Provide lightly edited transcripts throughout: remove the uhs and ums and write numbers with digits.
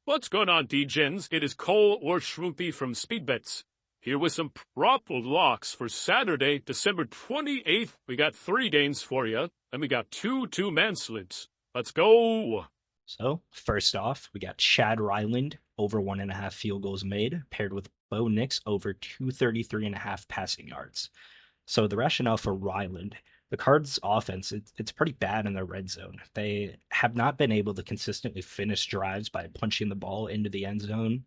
What's going on, D-Gens? It is Cole or Shroopy from Speedbets. Here with some prop locks for Saturday, December 28th. We got 3 games for you, and we got 2 two-man slips. Let's go! So, first off, we got Chad Ryland over 1.5 field goals made, paired with Bo Nix over 233.5 passing yards. So, the rationale for Ryland, the Cards' offense, it's pretty bad in the red zone. They have not been able to consistently finish drives by punching the ball into the end zone,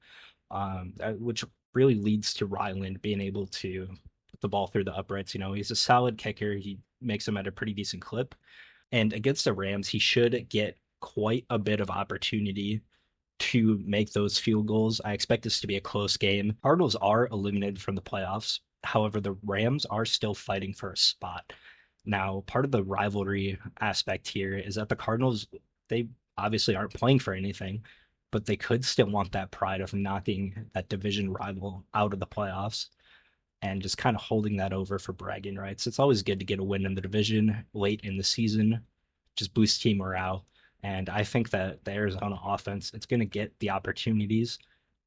which really leads to Ryland being able to put the ball through the uprights. He's a solid kicker, he makes them at a pretty decent clip. And against the Rams, he should get quite a bit of opportunity to make those field goals. I expect this to be a close game. Cardinals are eliminated from the playoffs. However, the Rams are still fighting for a spot. Now, part of the rivalry aspect here is that the Cardinals, they obviously aren't playing for anything, but they could still want that pride of knocking that division rival out of the playoffs and just kind of holding that over for bragging rights. It's always good to get a win in the division late in the season, just boost team morale. And I think that the Arizona offense, it's going to get the opportunities.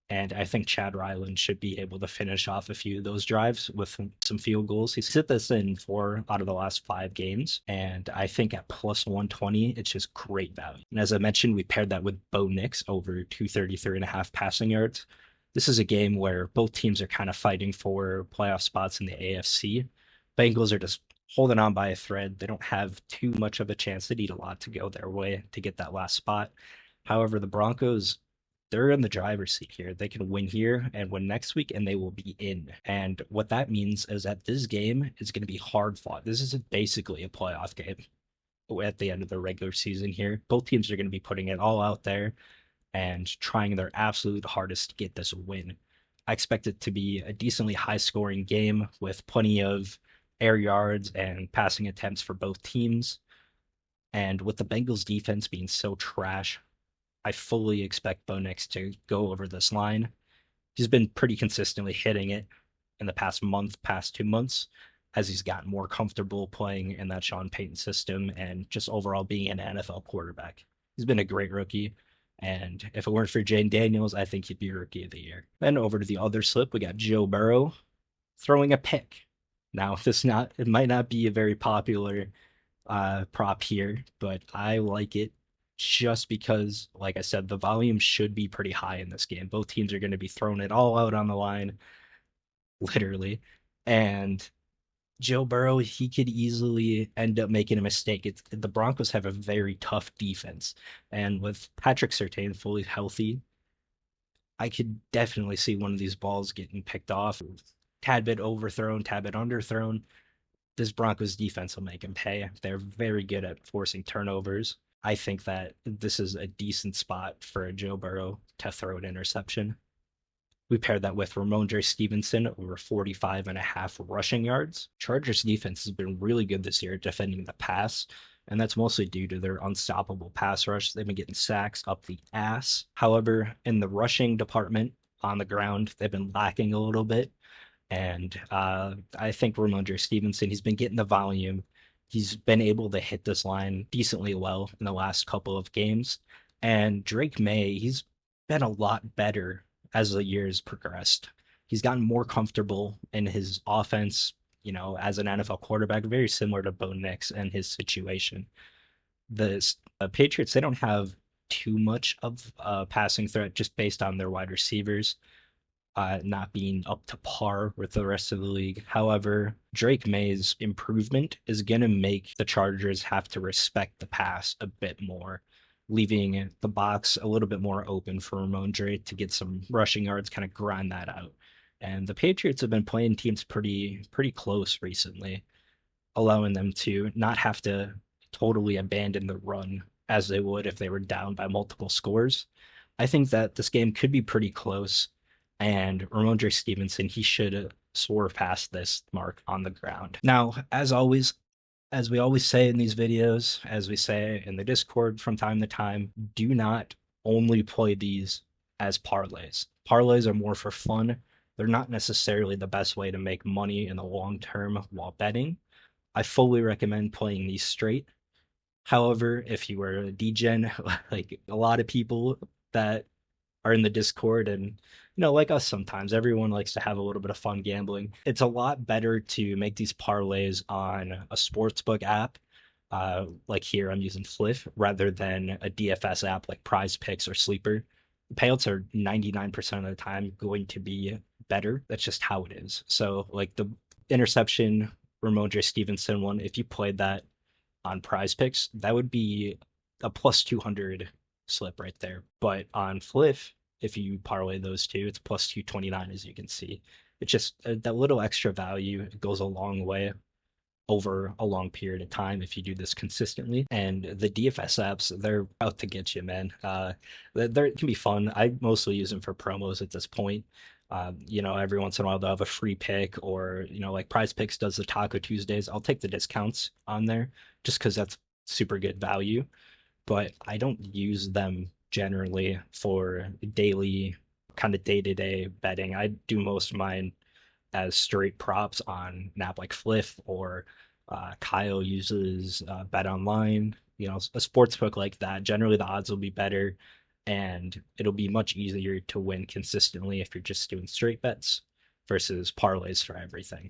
And I think Chad Ryland should be able to finish off a few of those drives with some field goals. He's hit this in 4 out of the last 5 games. And I think at plus 120, it's just great value. And as I mentioned, we paired that with Bo Nix over 233.5 passing yards. This is a game where both teams are kind of fighting for playoff spots in the AFC. Bengals are just holding on by a thread. They don't have too much of a chance. They need a lot to go their way to get that last spot. However, the Broncos, they're in the driver's seat here. They can win here and win next week, and they will be in. And what that means is that this game is going to be hard fought. This is basically a playoff game at the end of the regular season here. Both teams are going to be putting it all out there and trying their absolute hardest to get this win. I expect it to be a decently high scoring game with plenty of air yards and passing attempts for both teams. And with the Bengals defense being so trash, I fully expect Bo Nix to go over this line. He's been pretty consistently hitting it in the past 2 months, as he's gotten more comfortable playing in that Sean Payton system and just overall being an NFL quarterback. He's been a great rookie. And if it weren't for Jane Daniels, I think he'd be rookie of the year. Then over to the other slip, we got Joe Burrow throwing a pick. Now, it might not be a very popular prop here, but I like it just because, like I said, the volume should be pretty high in this game. Both teams are going to be throwing it all out on the line, literally. And Joe Burrow, he could easily end up making a mistake. The Broncos have a very tough defense, and with Patrick Surtain fully healthy, I could definitely see one of these balls getting picked off, tad bit overthrown, tad bit underthrown. This Broncos defense will make him pay. They're very good at forcing turnovers. I think that this is a decent spot for a Joe Burrow to throw an interception. We paired that with Ramondre Stevenson over 45.5 rushing yards. Chargers defense has been really good this year defending the pass, and that's mostly due to their unstoppable pass rush. They've been getting sacks up the ass. However, in the rushing department on the ground, they've been lacking a little bit. And I think Ramondre Stevenson, he's been getting the volume. He's been able to hit this line decently well in the last couple of games. And Drake May, he's been a lot better as the years progressed. He's gotten more comfortable in his offense, as an NFL quarterback, very similar to Bo Nix and his situation. The Patriots, they don't have too much of a passing threat just based on their wide receivers not being up to par with the rest of the league. However, Drake May's improvement is going to make the Chargers have to respect the pass a bit more, leaving the box a little bit more open for Ramondre to get some rushing yards, kind of grind that out. And the Patriots have been playing teams pretty close recently, allowing them to not have to totally abandon the run as they would if they were down by multiple scores. I think that this game could be pretty close, and Ramondre Stevenson, he should soar past this mark on the ground. Now, as always, as we always say in these videos, as we say in the Discord from time to time, do not only play these as parlays. Parlays are more for fun. They're not necessarily the best way to make money in the long term while betting. I fully recommend playing these straight. However, if you were a DGen, like a lot of people that are in the Discord, and like us sometimes, everyone likes to have a little bit of fun gambling. It's a lot better to make these parlays on a sportsbook app. Like here, I'm using Fliff rather than a DFS app like Prize Picks or Sleeper. The payouts are 99% of the time going to be better. That's just how it is. So, like the interception Ramondre Stevenson one, if you played that on Prize Picks, that would be a plus 200 slip right there. But on Fliff, if you parlay those two, it's plus 229, as you can see. It's just that little extra value goes a long way over a long period of time if you do this consistently. And the DFS apps, they're out to get you, man. They can be fun. I mostly use them for promos at this point. Every once in a while they'll have a free pick, or like Prize Picks does the Taco Tuesdays. I'll take the discounts on there just because that's super good value. But I don't use them generally for daily, kind of day-to-day betting. I do most of mine as straight props on an app like Fliff, or Kyle uses Bet Online. A sports book like that. Generally, the odds will be better, and it'll be much easier to win consistently if you're just doing straight bets versus parlays for everything.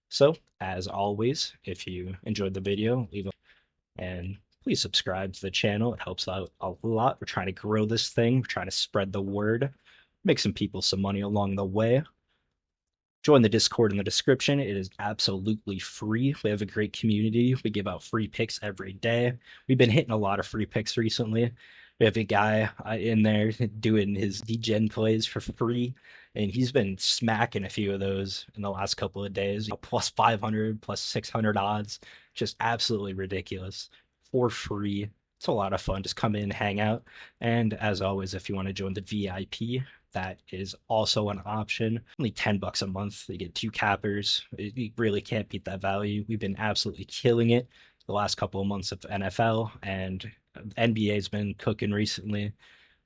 So, as always, if you enjoyed the video, leave a and please subscribe to the channel. It helps out a lot. We're trying to grow this thing. We're trying to spread the word, make some people some money along the way. Join the Discord in the description. It is absolutely free. We have a great community. We give out free picks every day. We've been hitting a lot of free picks recently. We have a guy in there doing his degen plays for free, and he's been smacking a few of those in the last couple of days. Plus 500, plus 600 odds. Just absolutely ridiculous for free. It's a lot of fun. Just come in, hang out. And as always, if you want to join the VIP, that is also an option. Only $10 a month. You get two cappers. You really can't beat that value. We've been absolutely killing it the last couple of months of NFL, and NBA's been cooking recently.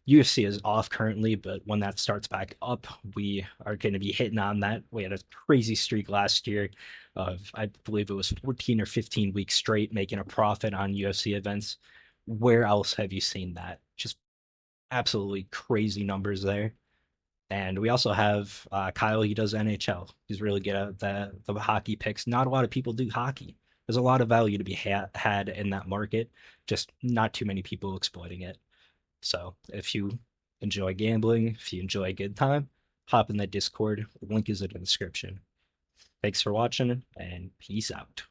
UFC is off currently, but when that starts back up, we are going to be hitting on that. We had a crazy streak last year of, I believe it was 14 or 15 weeks straight making a profit on UFC events. Where else have you seen that? Just absolutely crazy numbers there. And we also have Kyle. He does NHL. He's really good at the hockey picks. Not a lot of people do hockey. There's a lot of value to be had in that market. Just not too many people exploiting it. So if you enjoy gambling, if you enjoy a good time, hop in the Discord. Link is in the description. Thanks for watching, and peace out.